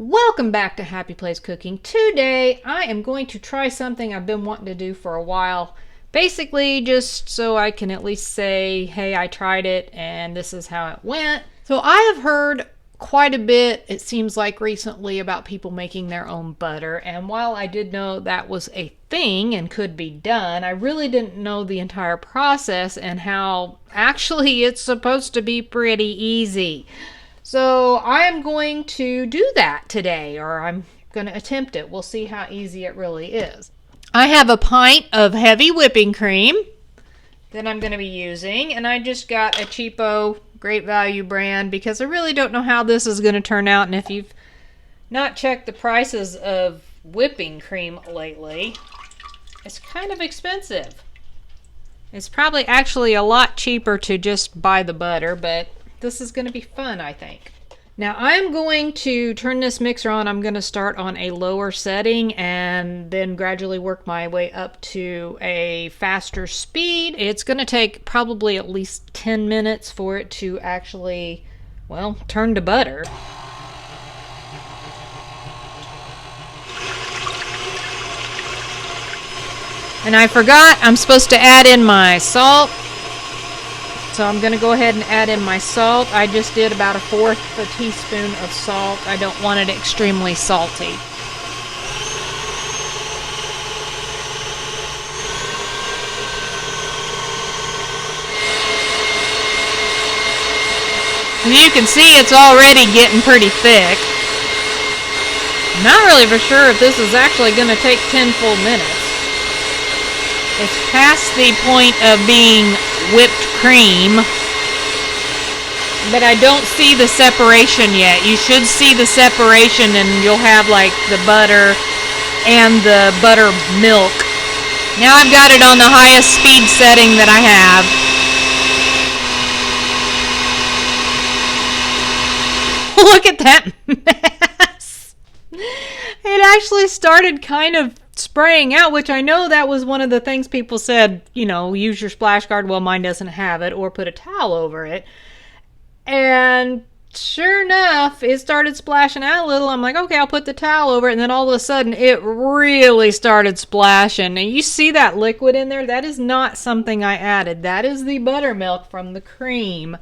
Welcome back to Happy Place Cooking. Today I am going to try something I've been wanting to do for a while. Basically just so I can at least say, hey, I tried it and this is how it went. So I have heard quite a bit, it seems like recently, about people making their own butter. And while I did know that was a thing and could be done, I really didn't know the entire process and how actually it's supposed to be pretty easy. So I'm going to do that today, or I'm going to attempt it. We'll see how easy it really is. I have a pint of heavy whipping cream that I'm going to be using, and I just got a cheapo Great Value brand because I really don't know how this is going to turn out. And if you've not checked the prices of whipping cream lately, it's kind of expensive. It's probably actually a lot cheaper to just buy the butter, but this is going to be fun, I think. Now I'm going to turn this mixer on. I'm going to start on a lower setting and then gradually work my way up to a faster speed. It's going to take probably at least 10 minutes for it to actually, well, turn to butter. And I forgot, I'm supposed to add in my salt. So I'm going to go ahead and add in my salt. I just did about 1/4 a teaspoon of salt. I don't want it extremely salty. And you can see it's already getting pretty thick. I'm not really for sure if this is actually going to take 10 full minutes. It's past the point of being whipped cream, but I don't see the separation yet. You should see the separation and you'll have like the butter and the buttermilk. Now I've got it on the highest speed setting that I have. Look at that mess. It actually started kind of spraying out, which I know that was one of the things people said, you know, use your splash guard. Well, mine doesn't have it, or put a towel over it. And sure enough, it started splashing out a little. I'm like, okay, I'll put the towel over it. And then all of a sudden, it really started splashing. And you see that liquid in there? That is not something I added. That is the buttermilk from the cream.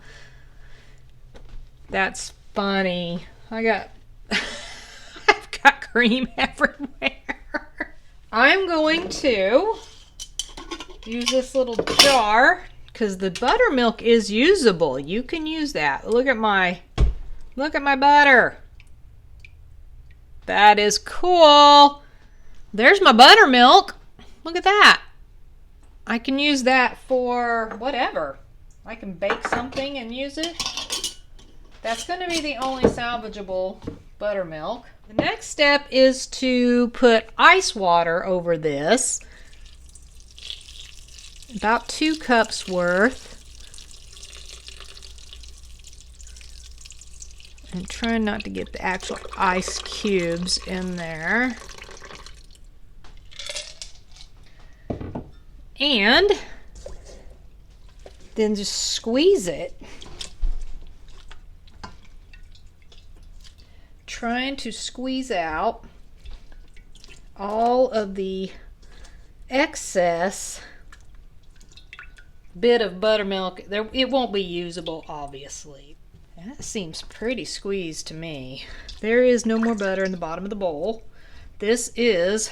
That's funny. I've got cream everywhere. I'm going to use this little jar because the buttermilk is usable. You can use that. Look at my butter. That is cool. There's my buttermilk. Look at that. I can use that for whatever. I can bake something and use it. That's going to be the only salvageable buttermilk. The next step is to put ice water over this. About 2 cups worth. And trying not to get the actual ice cubes in there. And then just squeeze it. Trying to squeeze out all of the excess bit of buttermilk. It won't be usable, obviously. That seems pretty squeezed to me. There is no more butter in the bottom of the bowl. This is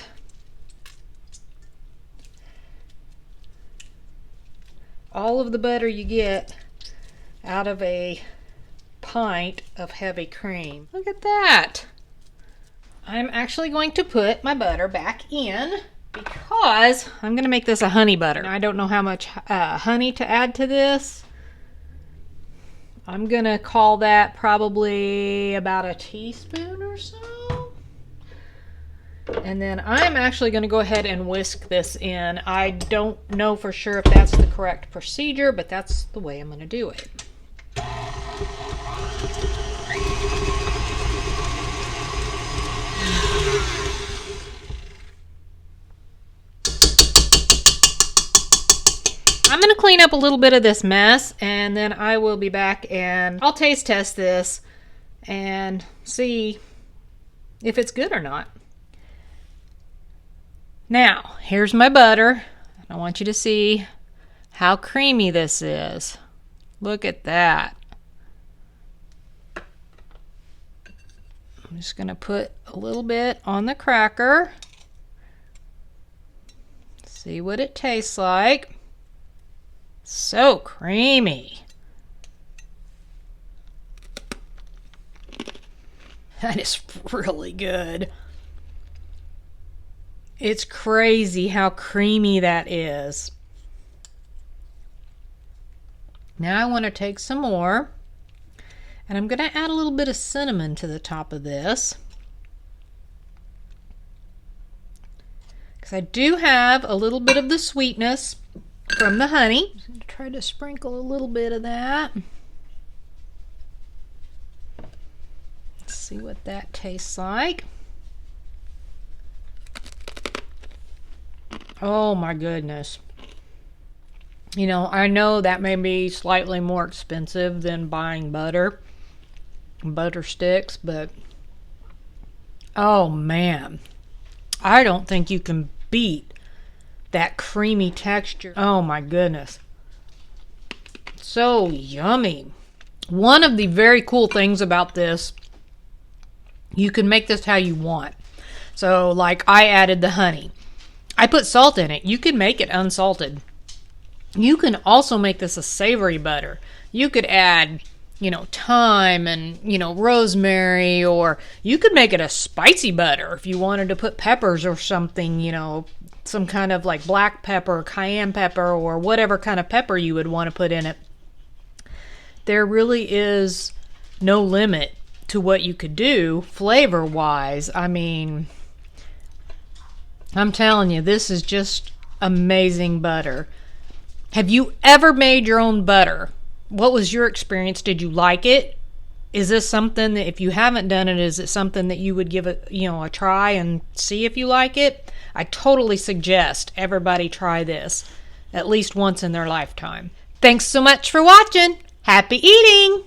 all of the butter you get out of a pint of heavy cream. Look at that. I'm actually going to put my butter back in because I'm going to make this a honey butter. I don't know how much honey to add to this. I'm going to call that probably about a teaspoon or so. And then I'm actually going to go ahead and whisk this in. I don't know for sure if that's the correct procedure, but that's the way I'm going to do it. I'm going to clean up a little bit of this mess, and then I will be back and I'll taste test this and see if it's good or not. Now, here's my butter. I want you to see how creamy this is. Look at that. I'm just going to put a little bit on the cracker. See what it tastes like. So creamy. That is really good. It's crazy how creamy that is. Now I want to take some more, and I'm going to add a little bit of cinnamon to the top of this, because I do have a little bit of the sweetness from the honey. I'm going to try to sprinkle a little bit of that. Let's see what that tastes like. Oh my goodness. You know, I know that may be slightly more expensive than buying butter sticks, but oh man, I don't think you can beat that creamy texture. Oh my goodness. So yummy. One of the very cool things about this, you can make this how you want. So like I added the honey. I put salt in it. You can make it unsalted. You can also make this a savory butter. You could add, you know, thyme and, you know, rosemary, or you could make it a spicy butter if you wanted to put peppers or something, you know, some kind of like black pepper, cayenne pepper, or whatever kind of pepper you would want to put in it. There really is no limit to what you could do flavor-wise. I mean, I'm telling you, this is just amazing butter. Have you ever made your own butter? What was your experience? Did you like it? Is this something that, if you haven't done it, is it something that you would give it, you know, a try and see if you like it? I totally suggest everybody try this at least once in their lifetime. Thanks so much for watching. Happy eating!